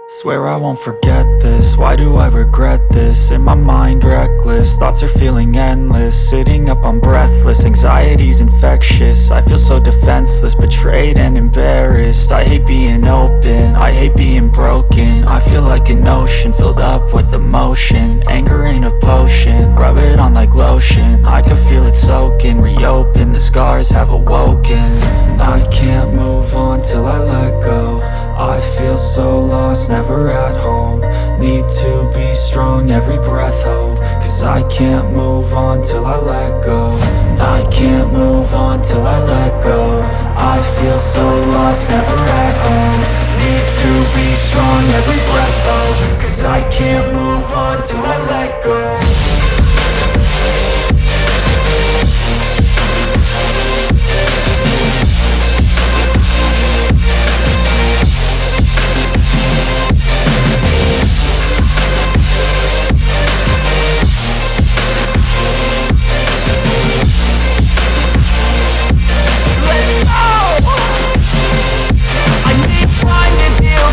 Swear I won't forget this, why do I regret this? In my mind reckless, thoughts are feeling endless. Sitting up I'm breathless, anxiety's infectious. I feel so defenseless, betrayed and embarrassed. I hate being open, I hate being broken. I feel like an ocean filled up with emotion. Anger ain't a potion, rub it on like lotion. I can feel it soaking, reopen, the scars have awoken. I can't move on till I let go. I feel so lost, never at home. Need to be strong, every breath hold. Cause I can't move on till I let go. I can't move on till I let go. I feel so lost, never at home. Need to be strong, every breath hold. Cause I can't move on till I let go.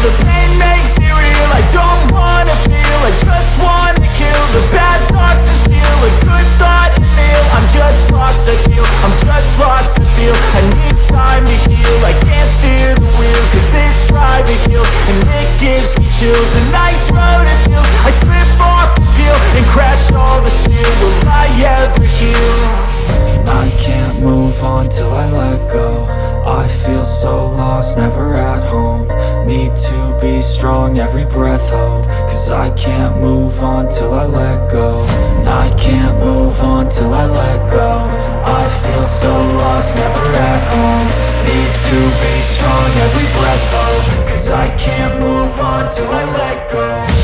The pain makes it real, I don't wanna feel, I just wanna kill the bad thoughts and steal a good thought and feel. I'm just lost, I feel, I'm just lost, I feel. I need time to heal, I can't steer the wheel. Cause this drive it kills, and it gives me chills. A nice road it feels, I slip off the peel and crash all the steel. Will I ever heal? I can't move on till I let go. I feel so lost, never at home. Need to be strong, every breath hold. Cause I can't move on till I let go. I can't move on till I let go. I feel so lost, never at home. Need to be strong, every breath hold. Cause I can't move on till I let go.